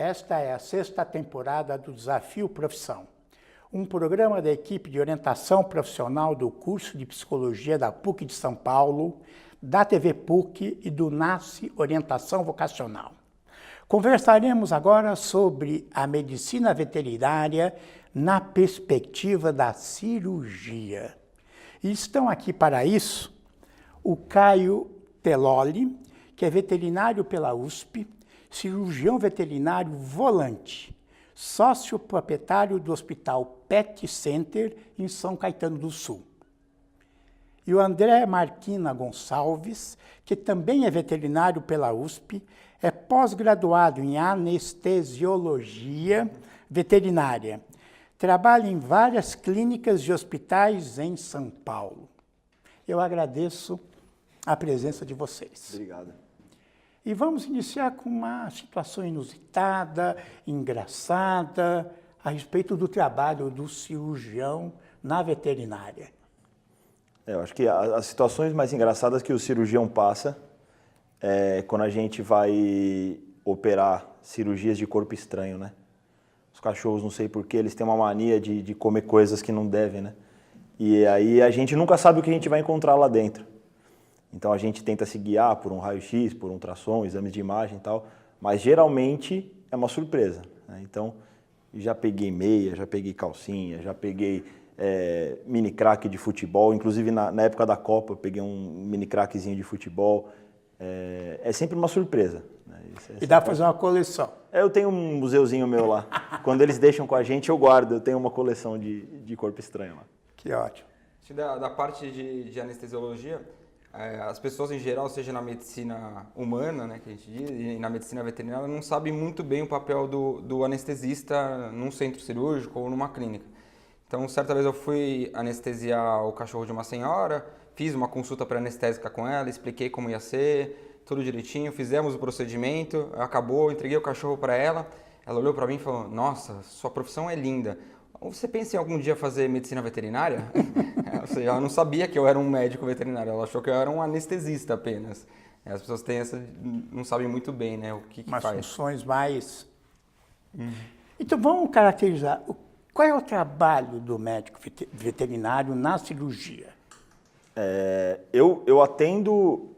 Esta é a 6ª temporada do Desafio Profissão, um programa da equipe de orientação profissional do curso de Psicologia da PUC de São Paulo, da TV PUC e do NASCE Orientação Vocacional. Conversaremos agora sobre a medicina veterinária na perspectiva da cirurgia. E estão aqui para isso o Caio Teloli, que é veterinário pela USP, cirurgião veterinário volante, sócio proprietário do Hospital Pet Center em São Caetano do Sul. E o André Marquina Gonçalves, que também é veterinário pela USP, é pós-graduado em anestesiologia veterinária. Trabalha em várias clínicas e hospitais em São Paulo. Eu agradeço a presença de vocês. Obrigado. E vamos iniciar com uma situação inusitada, engraçada, a respeito do trabalho do cirurgião na veterinária. Eu acho que as situações mais engraçadas que o cirurgião passa é quando a gente vai operar cirurgias de corpo estranho, né? Os cachorros, não sei porquê, eles têm uma mania de comer coisas que não devem, né? E aí a gente nunca sabe o que a gente vai encontrar lá dentro. Então a gente tenta se guiar por um raio-x, por um ultrassom, exames de imagem e tal, mas geralmente é uma surpresa, né? Então já peguei meia, já peguei calcinha, já peguei mini crack de futebol, inclusive na época da Copa eu peguei um mini crackzinho de futebol. É sempre uma surpresa, né? E dá para fazer uma coleção. Eu tenho um museuzinho meu lá. Quando eles deixam com a gente, eu guardo. Eu tenho uma coleção de corpo estranho lá. Que ótimo. Da parte de anestesiologia, as pessoas em geral, seja na medicina humana, né, que a gente diz, e na medicina veterinária, não sabem muito bem o papel do anestesista num centro cirúrgico ou numa clínica. Então, certa vez eu fui anestesiar o cachorro de uma senhora, fiz uma consulta pré-anestésica com ela, expliquei como ia ser, tudo direitinho, fizemos o procedimento, acabou, entreguei o cachorro para ela, ela olhou para mim e falou: "Nossa, sua profissão é linda. Você pensa em algum dia fazer medicina veterinária?" Ou seja, ela não sabia que eu era um médico veterinário, ela achou que eu era um anestesista apenas. As pessoas têm não sabem muito bem, né, o que faz. Umas funções mais... Então vamos caracterizar, qual é o trabalho do médico veterinário na cirurgia? Eu atendo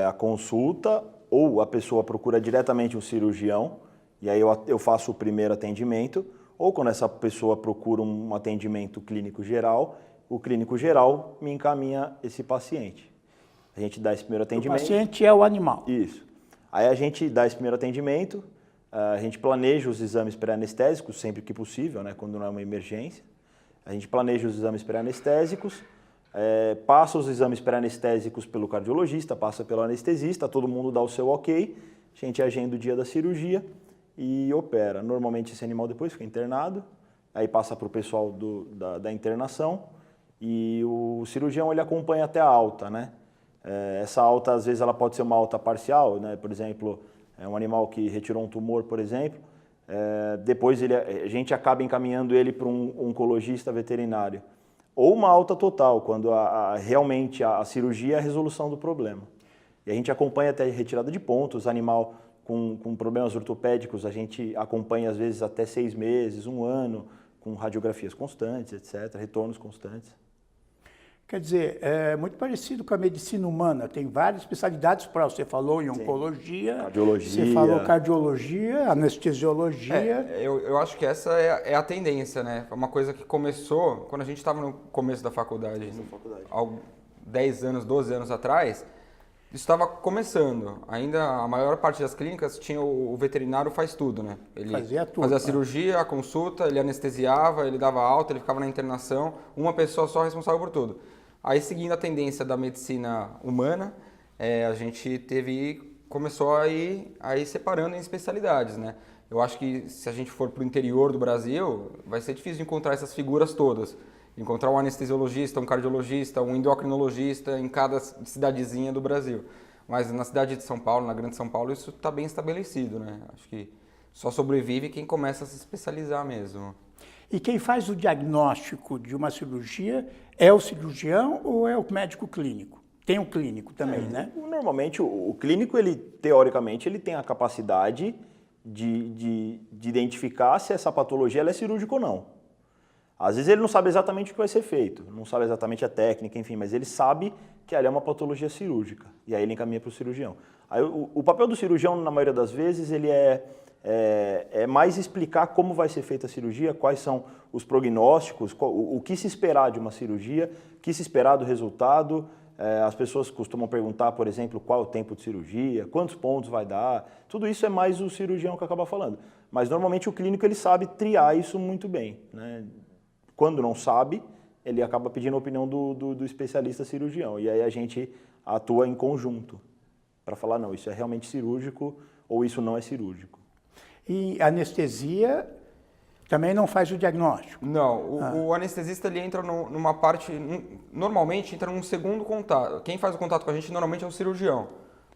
a consulta ou a pessoa procura diretamente um cirurgião e aí eu faço o primeiro atendimento, ou quando essa pessoa procura um atendimento clínico geral, o clínico geral me encaminha esse paciente. A gente dá esse primeiro atendimento. O paciente é o animal. Isso. Aí a gente dá esse primeiro atendimento, a gente planeja os exames pré-anestésicos sempre que possível, né, quando não é uma emergência. A gente planeja os exames pré-anestésicos, passa os exames pré-anestésicos pelo cardiologista, passa pelo anestesista, todo mundo dá o seu ok, a gente agenda o dia da cirurgia e opera. Normalmente esse animal depois fica internado, aí passa para o pessoal da internação e o cirurgião ele acompanha até a alta, né? Essa alta às vezes ela pode ser uma alta parcial, né? Por exemplo, um animal que retirou um tumor, por exemplo, depois a gente acaba encaminhando ele para um oncologista veterinário. Ou uma alta total, quando realmente a cirurgia é a resolução do problema. E a gente acompanha até a retirada de pontos, animal com problemas ortopédicos, a gente acompanha às vezes até 6 meses, 1 ano, com radiografias constantes, etc., retornos constantes. Quer dizer, é muito parecido com a medicina humana, tem várias especialidades para você falou em oncologia, cardiologia. Você falou cardiologia, anestesiologia. Eu acho que essa é a tendência, né? Uma coisa que começou quando a gente estava no começo da faculdade, há 10 anos, 12 anos atrás, isso estava começando. Ainda a maior parte das clínicas tinha o veterinário faz tudo, né? Ele fazia tudo, fazia a cirurgia, a consulta, ele anestesiava, ele dava alta, ele ficava na internação, uma pessoa só responsável por tudo. Aí, seguindo a tendência da medicina humana, a gente começou a ir separando em especialidades, né? Eu acho que se a gente for para o interior do Brasil, vai ser difícil de encontrar essas figuras todas. Encontrar um anestesiologista, um cardiologista, um endocrinologista em cada cidadezinha do Brasil. Mas na cidade de São Paulo, na Grande São Paulo, isso está bem estabelecido, né? Acho que só sobrevive quem começa a se especializar mesmo. E quem faz o diagnóstico de uma cirurgia é o cirurgião ou é o médico clínico? Tem um clínico também, né? Normalmente o clínico, teoricamente, ele tem a capacidade de identificar se essa patologia ela é cirúrgica ou não. Às vezes ele não sabe exatamente o que vai ser feito, não sabe exatamente a técnica, enfim, mas ele sabe que ela é uma patologia cirúrgica, e aí ele encaminha para o cirurgião. Aí, o papel do cirurgião, na maioria das vezes, ele é mais explicar como vai ser feita a cirurgia, quais são os prognósticos, o que se esperar de uma cirurgia, o que se esperar do resultado. As pessoas costumam perguntar, por exemplo, qual é o tempo de cirurgia, quantos pontos vai dar, tudo isso é mais o cirurgião que acaba falando. Mas normalmente o clínico ele sabe triar isso muito bem, né? Quando não sabe, ele acaba pedindo a opinião do especialista cirurgião, e aí a gente atua em conjunto para falar, não, isso é realmente cirúrgico ou isso não é cirúrgico. E anestesia também não faz o diagnóstico? Não, o anestesista ele entra numa parte, normalmente entra num segundo contato. Quem faz o contato com a gente normalmente é o cirurgião.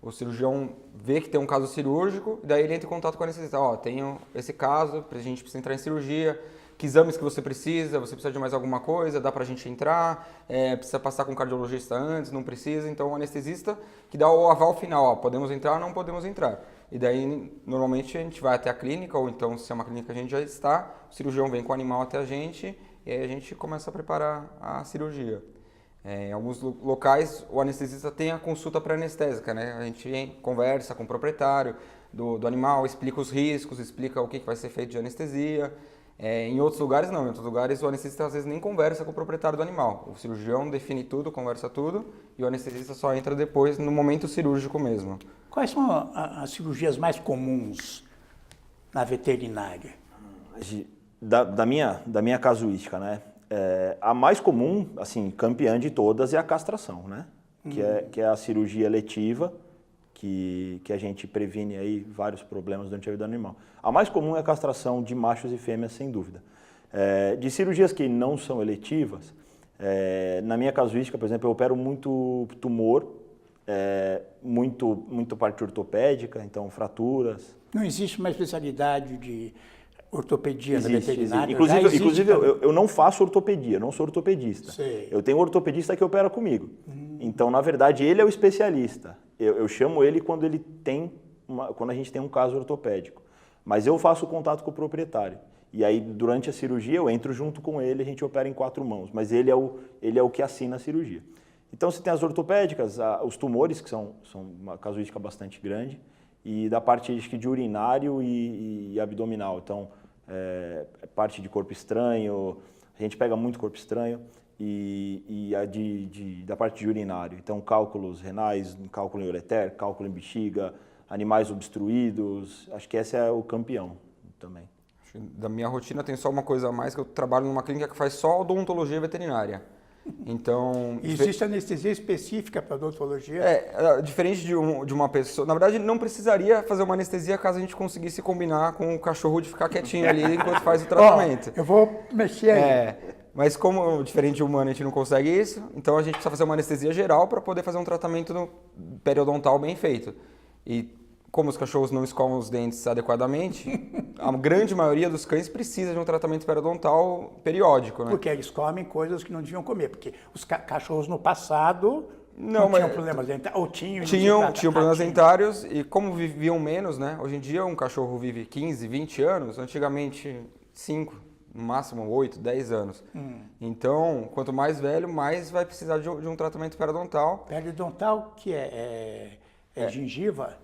O cirurgião vê que tem um caso cirúrgico, e daí ele entra em contato com o anestesista. Tenho esse caso, a gente precisa entrar em cirurgia, que exames que você precisa de mais alguma coisa, dá pra gente entrar, precisa passar com o cardiologista antes, não precisa. Então o anestesista que dá o aval final, podemos entrar ou não podemos entrar. E daí, normalmente, a gente vai até a clínica, ou então, se é uma clínica que a gente já está, o cirurgião vem com o animal até a gente, e aí a gente começa a preparar a cirurgia. Em alguns locais, o anestesista tem a consulta pré-anestésica, né? A gente conversa com o proprietário do animal, explica os riscos, explica o que vai ser feito de anestesia. Em outros lugares, não. Em outros lugares, o anestesista, às vezes, nem conversa com o proprietário do animal. O cirurgião define tudo, conversa tudo, e o anestesista só entra depois, no momento cirúrgico mesmo. Quais são as cirurgias mais comuns na veterinária? Da minha casuística, né? A mais comum, assim, campeã de todas é a castração, né? Que é a cirurgia letiva, que a gente previne aí vários problemas durante a vida do animal. A mais comum é a castração de machos e fêmeas, sem dúvida. De cirurgias que não são eletivas, na minha casuística, por exemplo, eu opero muito tumor, muito parte ortopédica, então fraturas. Não existe uma especialidade de ortopedia na Existe. veterinária? Inclusive eu não faço ortopedia, não sou ortopedista. Sei. Eu tenho um ortopedista que opera comigo. Então, na verdade, ele é o especialista. Eu chamo ele quando a gente tem um caso ortopédico. Mas eu faço contato com o proprietário. E aí, durante a cirurgia, eu entro junto com ele, a gente opera em 4 mãos. Mas ele é o que assina a cirurgia. Então, você tem as ortopédicas, os tumores, que são uma casuística bastante grande, e da parte de urinário e abdominal. Então, parte de corpo estranho, a gente pega muito corpo estranho, e da parte de urinário. Então, cálculos renais, cálculo em ureter, cálculo em bexiga, animais obstruídos, acho que esse é o campeão também. Da minha rotina tem só uma coisa a mais, que eu trabalho numa clínica que faz só odontologia veterinária. Então... Existe anestesia específica para odontologia? Diferente de uma pessoa... Na verdade, não precisaria fazer uma anestesia caso a gente conseguisse combinar com o cachorro de ficar quietinho ali enquanto faz o tratamento. Eu vou mexer aí. Mas como diferente de humano a gente não consegue isso, então a gente precisa fazer uma anestesia geral para poder fazer um tratamento periodontal bem feito. E como os cachorros não escovam os dentes adequadamente, a grande maioria dos cães precisa de um tratamento periodontal periódico, né? Porque eles comem coisas que não deviam comer, porque os cachorros no passado não tinham problemas dentários, ou tinham problemas dentários, e como viviam menos, né? Hoje em dia um cachorro vive 15, 20 anos, antigamente 5, no máximo 8, 10 anos. Então, quanto mais velho, mais vai precisar de um tratamento periodontal. Periodontal, que é gengiva?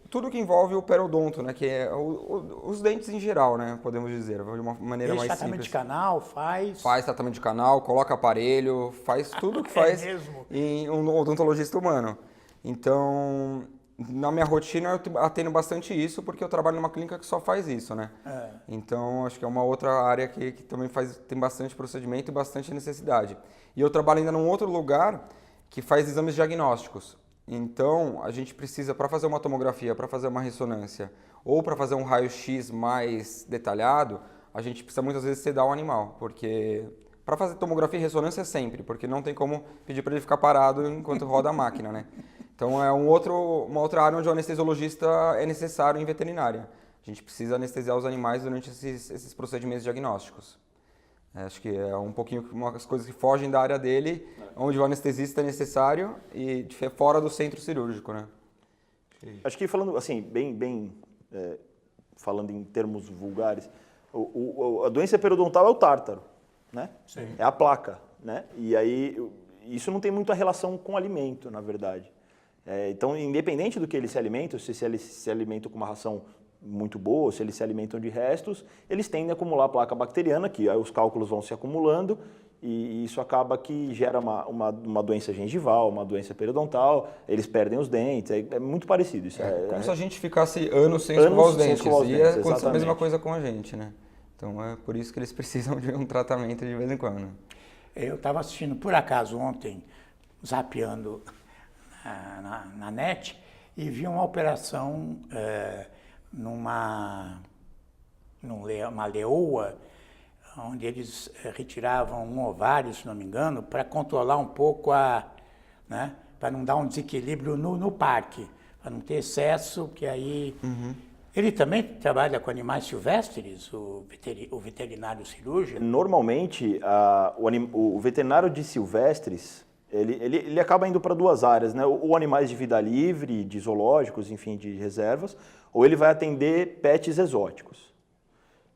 Tudo que envolve o periodonto, né? Que é os dentes em geral, né? Podemos dizer, de uma maneira mais simples. Tratamento de canal, faz Tratamento de canal, coloca aparelho, faz tudo que faz em um odontologista humano. Então, na minha rotina eu atendo bastante isso, porque eu trabalho numa clínica que só faz isso, né? Então, acho que é uma outra área que também tem bastante procedimento e bastante necessidade. E eu trabalho ainda num outro lugar que faz exames diagnósticos. Então, a gente precisa, para fazer uma tomografia, para fazer uma ressonância, ou para fazer um raio-x mais detalhado, a gente precisa muitas vezes sedar o animal, porque para fazer tomografia e ressonância sempre, porque não tem como pedir para ele ficar parado enquanto roda a máquina, né? Então, é uma outra área onde o anestesiologista é necessário em veterinária. A gente precisa anestesiar os animais durante esses procedimentos diagnósticos. Acho que é um pouquinho umas coisas que fogem da área dele, onde o anestesista é necessário e fora do centro cirúrgico, né? Acho que falando assim, bem falando em termos vulgares, a doença periodontal é o tártaro, né? Sim. É a placa, né? E aí, isso não tem muita relação com alimento, na verdade. Então, independente do que eles se alimentam, se eles se alimentam com uma ração muito boa, se eles se alimentam de restos, eles tendem a acumular placa bacteriana, que aí os cálculos vão se acumulando, e isso acaba que gera uma doença gengival, uma doença periodontal, eles perdem os dentes, é muito parecido. Isso como se a gente ficasse anos sem escovar os dentes, e acontece a mesma coisa com a gente, né? Então é por isso que eles precisam de um tratamento de vez em quando. Eu estava assistindo, por acaso, ontem, zapeando na net, e vi uma operação numa leoa, onde eles retiravam um ovário, se não me engano, para controlar um pouco né, para não dar um desequilíbrio no parque, para não ter excesso, que aí... Ele também trabalha com animais silvestres, o veterinário cirúrgico? Normalmente, o veterinário de silvestres, ele acaba indo para duas áreas, né? Ou animais de vida livre, de zoológicos, enfim, de reservas, ou ele vai atender pets exóticos.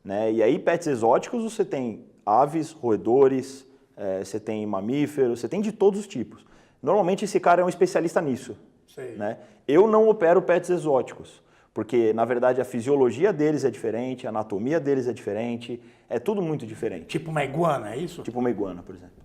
Né? E aí, pets exóticos, você tem aves, roedores, você tem mamíferos, você tem de todos os tipos. Normalmente, esse cara é um especialista nisso. Né? Eu não opero pets exóticos, porque, na verdade, a fisiologia deles é diferente, a anatomia deles é diferente, é tudo muito diferente. Tipo uma iguana, é isso? Tipo uma iguana, por exemplo.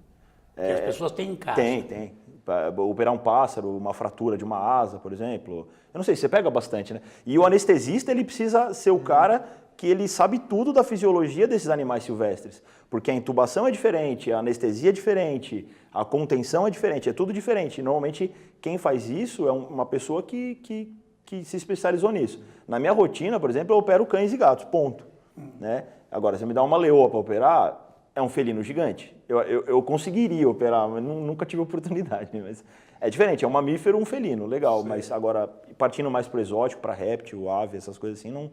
Que as pessoas têm em casa. Tem. Pra operar um pássaro, uma fratura de uma asa, por exemplo. Eu não sei, você pega bastante, né? E o anestesista, ele precisa ser o cara que ele sabe tudo da fisiologia desses animais silvestres. Porque a intubação é diferente, a anestesia é diferente, a contenção é diferente, é tudo diferente. E, normalmente, quem faz isso é uma pessoa que se especializou nisso. Na minha rotina, por exemplo, eu opero cães e gatos, ponto. Né? Agora, se me dá uma leoa para operar, é um felino gigante. Eu conseguiria operar, mas nunca tive oportunidade. Mas é diferente, é um mamífero, um felino, legal. Sim. Mas agora, partindo mais para o exótico, para réptil, ave, essas coisas assim,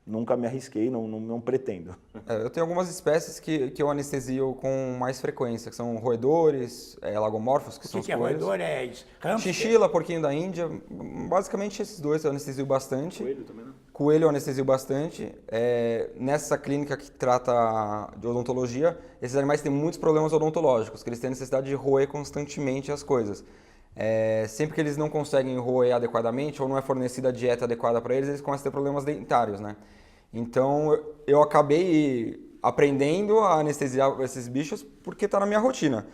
nunca me arrisquei, não pretendo. Eu tenho algumas espécies que eu anestesio com mais frequência, que são roedores, lagomorfos, que são os coelhos. O que é roedor? Chinchila, porquinho da Índia, basicamente esses dois eu anestesio bastante. Coelho também, não? Coelho eu anestesio bastante. Nessa clínica que trata de odontologia, esses animais têm muitos problemas odontológicos, que eles têm necessidade de roer constantemente as coisas. Sempre que eles não conseguem roer adequadamente ou não é fornecida a dieta adequada para eles começam a ter problemas dentários, né? Então eu acabei aprendendo a anestesiar esses bichos porque está na minha rotina.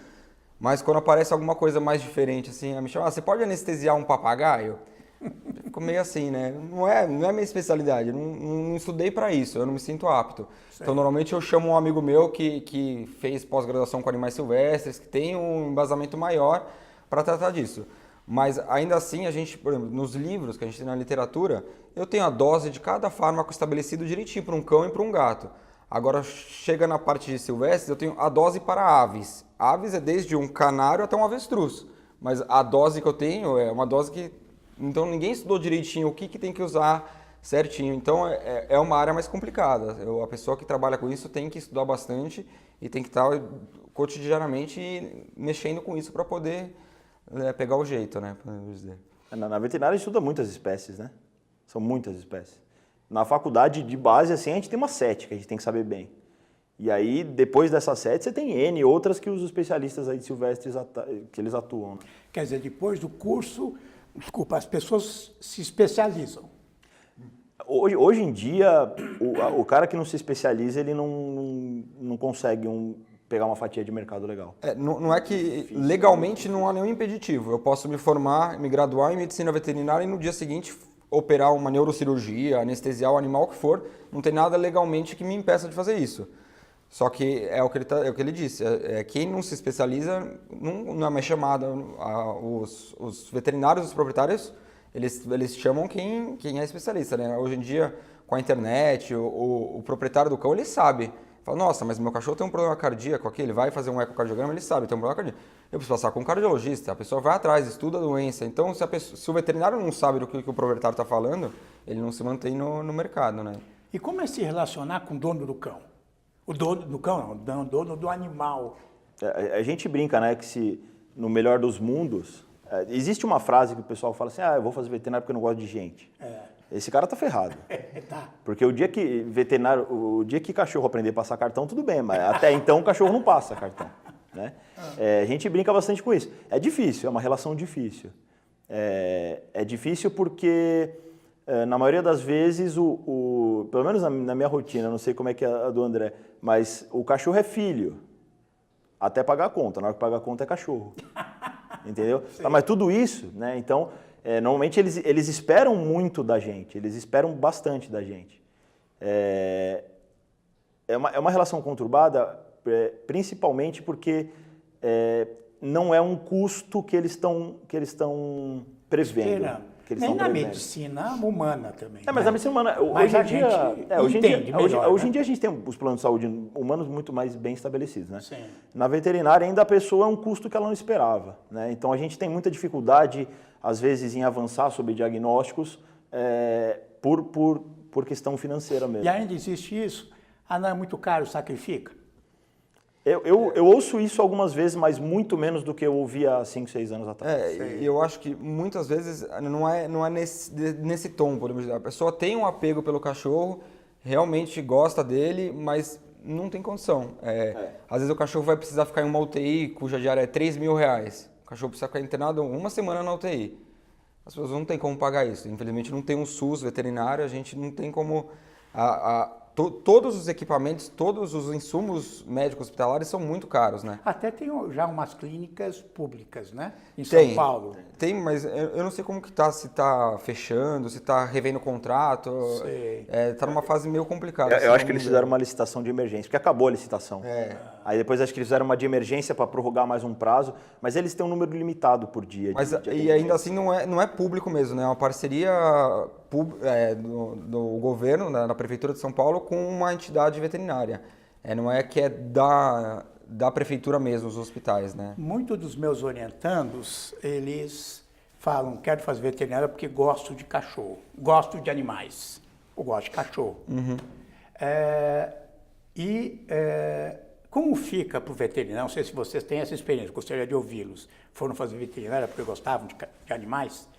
Mas quando aparece alguma coisa mais diferente, assim, me chama, você pode anestesiar um papagaio? Ficou meio assim, né? Não é minha especialidade, não estudei para isso, eu não me sinto apto. Sim. Então, normalmente eu chamo um amigo meu que fez pós-graduação com animais silvestres, que tem um embasamento maior para tratar disso. Mas ainda assim, a gente, por exemplo, nos livros que a gente tem na literatura, eu tenho a dose de cada fármaco estabelecido direitinho para um cão e para um gato. Agora, chega na parte de silvestres, eu tenho a dose para aves. Aves é desde um canário até um avestruz. Mas a dose que eu tenho é uma dose que... Então, ninguém estudou direitinho o que tem que usar certinho. Então, é uma área mais complicada. A pessoa que trabalha com isso tem que estudar bastante e tem que estar cotidianamente mexendo com isso para poder pegar o jeito, né? Dizer. Na veterinária a gente estuda muitas espécies, né? São muitas espécies. Na faculdade de base, assim, a gente tem umas 7 que a gente tem que saber bem. E aí, depois dessas 7, você tem N outras que os especialistas aí de silvestres que eles atuam. Né? Quer dizer, depois do curso, as pessoas se especializam. Hoje em dia, o cara que não se especializa, ele não consegue pegar uma fatia de mercado legal. Não é que legalmente não há nenhum impeditivo. Eu posso me formar, me graduar em medicina veterinária e no dia seguinte operar uma neurocirurgia, anestesiar o animal que for. Não tem nada legalmente que me impeça de fazer isso. Só que é o que ele disse. Quem não se especializa não é mais chamado. Os veterinários, os proprietários, eles chamam quem é especialista. Né? Hoje em dia, com a internet, o proprietário do cão, ele sabe. Fala, nossa, mas meu cachorro tem um problema cardíaco aqui, ele vai fazer um ecocardiograma, ele sabe, tem um problema cardíaco. Eu preciso passar com um cardiologista, a pessoa vai atrás, estuda a doença. Então, se o veterinário não sabe do que o proprietário está falando, ele não se mantém no mercado, né? E como é se relacionar com o dono do cão? O dono do cão não, o dono do animal. A gente brinca, né, que se no melhor dos mundos... existe uma frase que o pessoal fala assim, eu vou fazer veterinário porque eu não gosto de gente. esse cara tá ferrado. Tá. Porque o dia que cachorro aprender a passar cartão, tudo bem, mas até então o cachorro não passa cartão. Né? A gente brinca bastante com isso. É difícil, é uma relação difícil. É difícil porque, na maioria das vezes, pelo menos na minha rotina, não sei como é que é a do André, mas o cachorro é filho, até pagar a conta. Na hora que paga a conta é cachorro. Entendeu? Tá, mas tudo isso, né? Então, normalmente eles esperam muito da gente, eles esperam bastante da gente. É uma relação conturbada, principalmente porque não é um custo que eles estão prevendo. Nem na medicina humana também. Mas a medicina humana, hoje em dia a gente tem os planos de saúde humanos muito mais bem estabelecidos. Né? Sim. Na veterinária ainda a pessoa é um custo que ela não esperava. Né? Então a gente tem muita dificuldade, às vezes, em avançar sobre diagnósticos por questão financeira mesmo. E ainda existe isso? Não é muito caro, sacrifica? Eu ouço isso algumas vezes, mas muito menos do que eu ouvia há 5, 6 anos atrás. E eu acho que muitas vezes não é nesse tom, podemos dizer. A pessoa tem um apego pelo cachorro, realmente gosta dele, mas não tem condição. Às vezes o cachorro vai precisar ficar em uma UTI cuja diária é R$3.000. O cachorro precisa ficar internado uma semana na UTI. As pessoas não têm como pagar isso. Infelizmente não tem um SUS veterinário, a gente não tem como... Todos os equipamentos, todos os insumos médicos hospitalares são muito caros, né? Até tem já umas clínicas públicas, né? Em São Paulo. Tem, mas eu não sei como que tá, se tá fechando, se tá revendo o contrato. Sei. Tá numa fase meio complicada. Eu acho que eles fizeram uma licitação de emergência, porque acabou a licitação. Aí depois acho que eles fizeram uma de emergência para prorrogar mais um prazo, mas eles têm um número limitado por dia. E ainda assim não é público mesmo, né? É uma parceria do governo, da Prefeitura de São Paulo, com uma entidade veterinária. Não é que é da Prefeitura mesmo, os hospitais, né? Muitos dos meus orientandos, eles falam, quero fazer veterinária porque gosto de cachorro, gosto de animais, eu gosto de cachorro. Uhum. Como fica para o veterinário, não sei se vocês têm essa experiência, gostaria de ouvi-los, foram fazer veterinária porque gostavam de animais,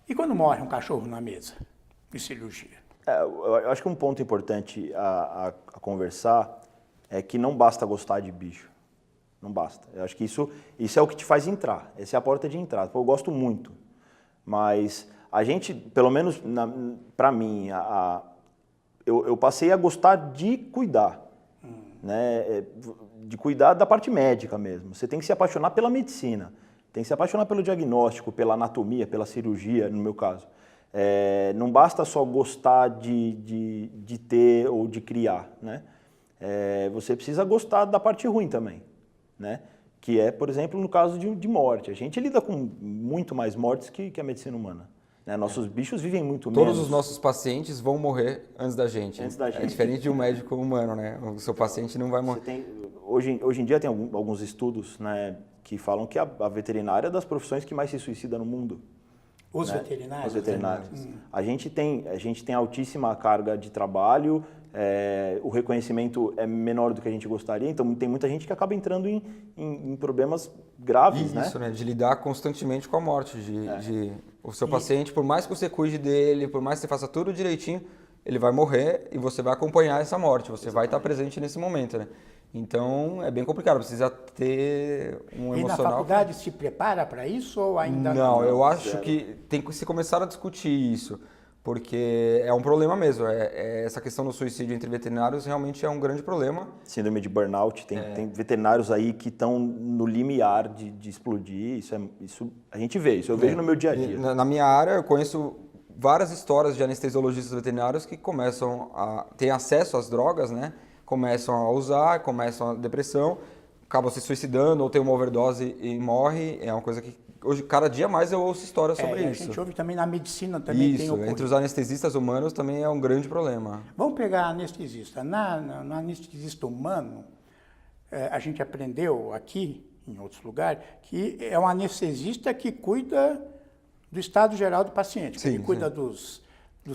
e quando morre um cachorro na mesa de cirurgia? Eu acho que um ponto importante a conversar é que não basta gostar de bicho. Não basta. Eu acho que isso é o que te faz entrar. Essa é a porta de entrada. Eu gosto muito. Mas a gente, pelo menos para mim, eu passei a gostar de cuidar. Né? De cuidar da parte médica mesmo. Você tem que se apaixonar pela medicina. Tem que se apaixonar pelo diagnóstico, pela anatomia, pela cirurgia, no meu caso. Não basta só gostar de ter ou de criar, né? Você precisa gostar da parte ruim também, né? Que é, por exemplo, no caso de morte. A gente lida com muito mais mortes que a medicina humana. Né? Nossos bichos vivem muito menos. Todos os nossos pacientes vão morrer antes da gente. É diferente de um médico humano, né? O seu paciente não vai morrer. Hoje em dia tem alguns estudos, né, que falam que a veterinária é das profissões que mais se suicida no mundo. Os né? veterinários? Os veterinários. A gente tem altíssima carga de trabalho, o reconhecimento é menor do que a gente gostaria, então tem muita gente que acaba entrando em problemas graves, Isso, né? De lidar constantemente com a morte. O seu paciente, por mais que você cuide dele, por mais que você faça tudo direitinho, ele vai morrer e você vai acompanhar essa morte, você vai estar presente nesse momento, né? Então, é bem complicado, precisa ter um emocional... E na faculdade se prepara para isso ou ainda não? Não, eu acho que tem que se começar a discutir isso, porque é um problema mesmo. Essa questão do suicídio entre veterinários realmente é um grande problema. Síndrome de burnout, tem veterinários aí que estão no limiar de explodir, isso a gente vê, isso eu vejo no meu dia a dia. Na minha área, eu conheço várias histórias de anestesiologistas veterinários que começam a ter acesso às drogas, né? Começam a usar, começam a depressão, acabam se suicidando ou tem uma overdose e morre. É uma coisa que hoje, cada dia mais eu ouço histórias sobre isso. A gente ouve também na medicina também tem ocorrido. Entre os anestesistas humanos também é um grande problema. Vamos pegar anestesista. No anestesista humano, a gente aprendeu aqui, em outros lugares, que é um anestesista que cuida do estado geral do paciente. Ele cuida dos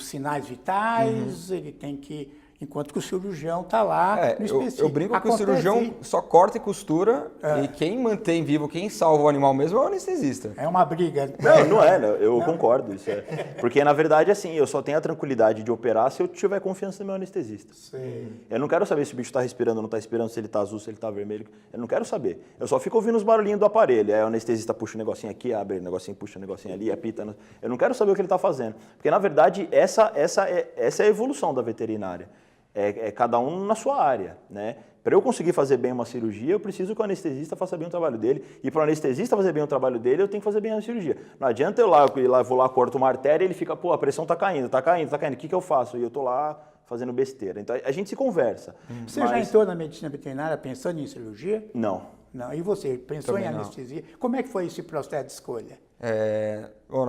sinais vitais, ele tem que Enquanto que o cirurgião está lá no específico. Eu brinco que o Acontece- cirurgião só corta e costura e quem mantém vivo, quem salva o animal mesmo é o anestesista. É uma briga. Não é, eu concordo. Isso é. Porque, na verdade, assim, eu só tenho a tranquilidade de operar se eu tiver confiança no meu anestesista. Sim. Eu não quero saber se o bicho está respirando ou não está respirando, se ele está azul, se ele está vermelho. Eu não quero saber. Eu só fico ouvindo os barulhinhos do aparelho. Aí o anestesista puxa um negocinho aqui, abre um negocinho, puxa um negocinho ali, apita. Eu não quero saber o que ele está fazendo. Porque, na verdade, essa é a evolução da veterinária. É cada um na sua área, né? Para eu conseguir fazer bem uma cirurgia, eu preciso que o anestesista faça bem o trabalho dele. E para o anestesista fazer bem o trabalho dele, eu tenho que fazer bem a cirurgia. Não adianta eu vou lá, corto uma artéria e ele fica, pô, a pressão está caindo, está caindo, está caindo. O que eu faço? E eu estou lá fazendo besteira. Então, a gente se conversa. Você já entrou na medicina veterinária pensando em cirurgia? Não. Não. E você, pensou Também em não. anestesia? Como é que foi esse processo de escolha? Bom,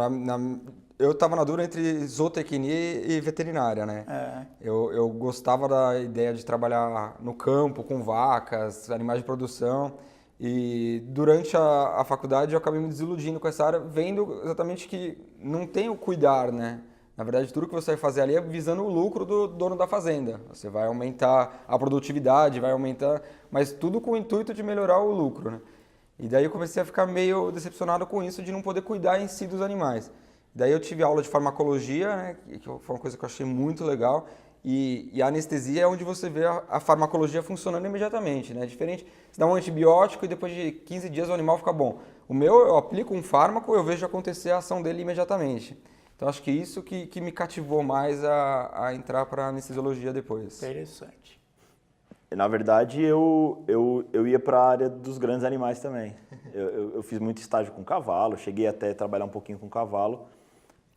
eu estava na dúvida entre zootecnia e veterinária, né? Eu gostava da ideia de trabalhar no campo, com vacas, animais de produção. E durante a faculdade eu acabei me desiludindo com essa área, vendo exatamente que não tem o cuidar, né? Na verdade, tudo que você vai fazer ali é visando o lucro do dono da fazenda. Você vai aumentar a produtividade, vai aumentar, mas tudo com o intuito de melhorar o lucro, né? E daí eu comecei a ficar meio decepcionado com isso de não poder cuidar em si dos animais. Daí eu tive aula de farmacologia, né, que foi uma coisa que eu achei muito legal, e a anestesia é onde você vê a farmacologia funcionando imediatamente, né? Diferente, você dá um antibiótico e depois de 15 dias o animal fica bom. O meu, eu aplico um fármaco, eu vejo acontecer a ação dele imediatamente. Então acho que isso que me cativou mais a entrar para a anestesiologia depois. Interessante. Na verdade, eu ia para a área dos grandes animais também. Eu fiz muito estágio com cavalo, cheguei até a trabalhar um pouquinho com cavalo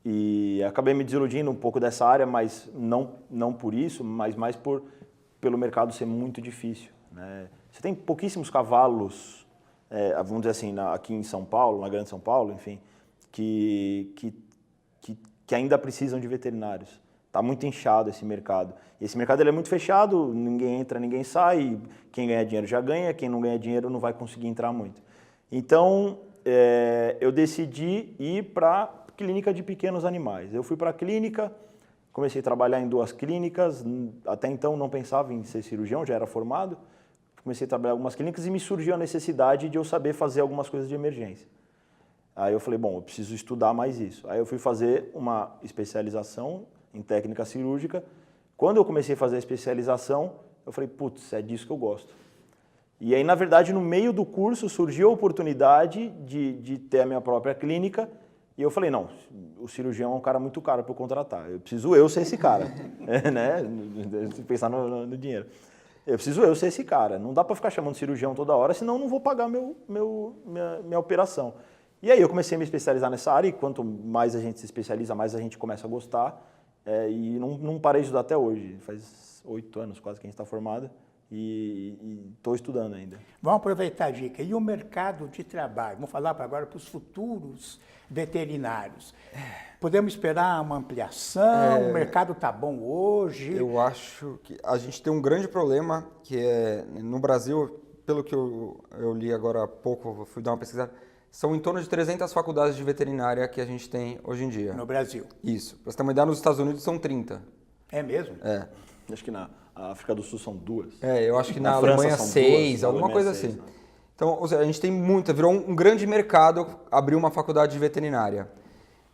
e acabei me desiludindo um pouco dessa área, mas não por isso, mas mais pelo mercado ser muito difícil, né? Você tem pouquíssimos cavalos, vamos dizer assim, aqui em São Paulo, na Grande São Paulo, enfim, que ainda precisam de veterinários. Está muito inchado esse mercado. E esse mercado ele é muito fechado, ninguém entra, ninguém sai, quem ganha dinheiro já ganha, quem não ganha dinheiro não vai conseguir entrar muito. Então, eu decidi ir para a clínica de pequenos animais. Eu fui para a clínica, comecei a trabalhar em 2 clínicas, até então não pensava em ser cirurgião, já era formado. Comecei a trabalhar em algumas clínicas e me surgiu a necessidade de eu saber fazer algumas coisas de emergência. Aí eu falei, bom, eu preciso estudar mais isso. Aí eu fui fazer uma especialização em técnica cirúrgica. Quando eu comecei a fazer a especialização, eu falei, putz, é disso que eu gosto. E aí, na verdade, no meio do curso surgiu a oportunidade de ter a minha própria clínica e eu falei, não, o cirurgião é um cara muito caro para eu contratar, eu preciso ser esse cara, né? Pensar no dinheiro. Eu preciso ser esse cara, não dá para ficar chamando cirurgião toda hora, senão eu não vou pagar minha operação. E aí eu comecei a me especializar nessa área e quanto mais a gente se especializa, mais a gente começa a gostar. E não parei de estudar até hoje, faz 8 anos quase que a gente está formado e estou estudando ainda. Vamos aproveitar a dica. E o mercado de trabalho? Vamos falar agora para os futuros veterinários. Podemos esperar uma ampliação? O mercado está bom hoje? Eu acho que a gente tem um grande problema, que é, no Brasil, pelo que eu li agora há pouco, fui dar uma pesquisada, são em torno de 300 faculdades de veterinária que a gente tem hoje em dia. No Brasil. Isso. Para você ter uma ideia, nos Estados Unidos são 30. É mesmo? É. Acho que na África do Sul são 2. Eu acho que na França Alemanha são 6, 2, alguma na coisa Alemanha assim. 6, né? Então, ou seja, a gente tem muita, virou um grande mercado abrir uma faculdade de veterinária.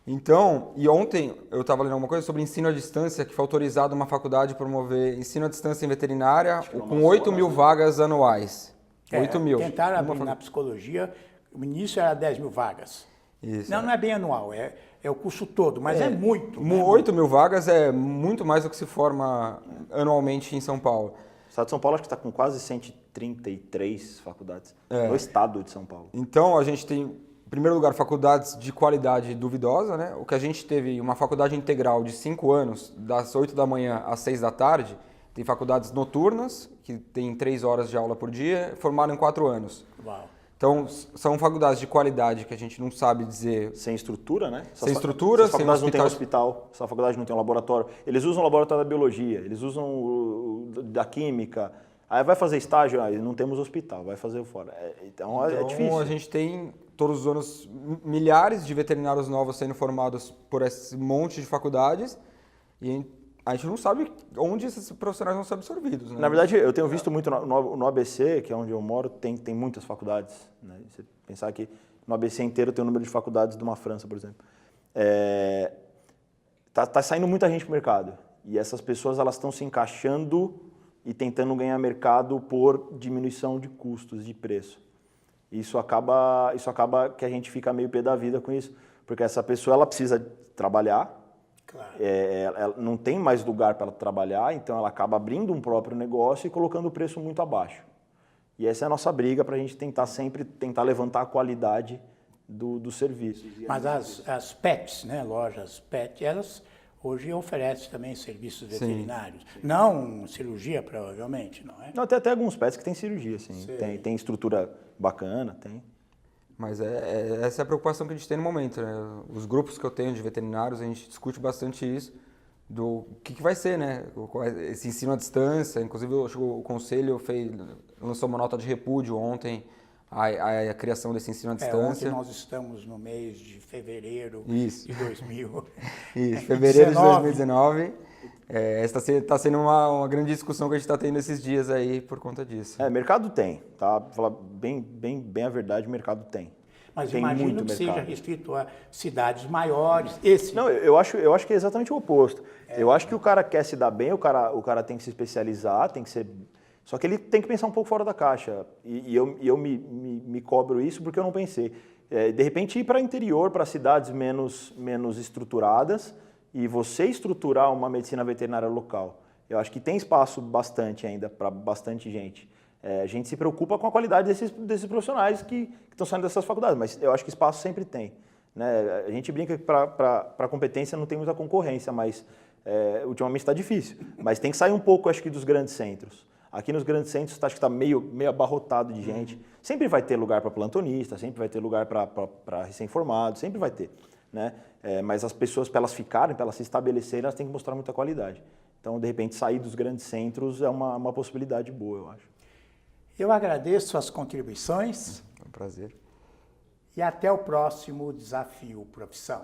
Então, e ontem eu estava lendo alguma coisa sobre ensino à distância, que foi autorizado uma faculdade promover ensino à distância em veterinária com 8 mil vagas anuais. 8 mil. Tentaram abrir na psicologia, o início era 10 mil vagas. Isso. Não é bem anual, é o curso todo, mas é muito. 8 mil vagas é muito mais do que se forma anualmente em São Paulo. O estado de São Paulo acho que está com quase 133 faculdades no estado de São Paulo. Então, a gente tem, em primeiro lugar, faculdades de qualidade duvidosa, né? O que a gente teve, uma faculdade integral de 5 anos, das 8 da manhã às 6 da tarde, tem faculdades noturnas, que tem 3 horas de aula por dia, formaram em 4 anos. Uau. Então, são faculdades de qualidade que a gente não sabe dizer... Sem estrutura, né? Sem estrutura, essas faculdades sem não tem hospital, essa faculdade não tem um laboratório. Eles usam o laboratório da biologia, eles usam o da química. Aí vai fazer estágio, aí não temos hospital, vai fazer fora. Então é difícil. A gente tem, todos os anos, milhares de veterinários novos sendo formados por esse monte de faculdades. E a gente não sabe onde esses profissionais vão ser absorvidos, né? Na verdade, eu tenho visto muito no ABC, que é onde eu moro, tem muitas faculdades. Né? Você pensar que no ABC inteiro tem o número de faculdades de uma França, por exemplo. Tá saindo muita gente para o mercado. E essas pessoas elas estão se encaixando e tentando ganhar mercado por diminuição de custos, de preço. Isso acaba que a gente fica meio pé da vida com isso, porque essa pessoa ela precisa trabalhar, claro. Ela não tem mais lugar para ela trabalhar, então ela acaba abrindo um próprio negócio e colocando o preço muito abaixo. E essa é a nossa briga para a gente sempre tentar levantar a qualidade do serviço. Mas as PETs, né, lojas PET, elas hoje oferecem também serviços veterinários. Sim. Não cirurgia, provavelmente, não é? Não, tem até alguns pets que tem cirurgia, sim. Tem estrutura bacana, tem. Mas essa é a preocupação que a gente tem no momento, né? Os grupos que eu tenho de veterinários, a gente discute bastante isso, do que vai ser, né? Esse ensino à distância. Inclusive, o Conselho lançou uma nota de repúdio ontem a criação desse ensino à distância. Ontem nós estamos no mês de fevereiro de 2000. Isso, fevereiro de 2019. Está sendo uma grande discussão que a gente está tendo esses dias aí por conta disso. Mercado tem, tá? Pra falar bem a verdade, mercado tem. Mas tem imagino que seja restrito a cidades maiores. Não, eu acho que é exatamente o oposto. Eu acho que o cara quer se dar bem, o cara tem que se especializar, tem que ser... Só que ele tem que pensar um pouco fora da caixa. E eu me cobro isso porque eu não pensei. De repente, ir para o interior, para cidades menos estruturadas, e você estruturar uma medicina veterinária local. Eu acho que tem espaço bastante ainda para bastante gente. A gente se preocupa com a qualidade desses profissionais que estão saindo dessas faculdades, mas eu acho que espaço sempre tem. Né? A gente brinca que para a competência não tem muita concorrência, mas ultimamente está difícil. Mas tem que sair um pouco, acho que, dos grandes centros. Aqui nos grandes centros, acho que está meio abarrotado de gente. Sempre vai ter lugar para plantonista, sempre vai ter lugar para recém-formado, sempre vai ter. Né? Mas as pessoas, para elas ficarem, para elas se estabelecerem, elas têm que mostrar muita qualidade. Então, de repente, sair dos grandes centros é uma possibilidade boa, eu acho. Eu agradeço as contribuições. É um prazer. E até o próximo Desafio Profissão.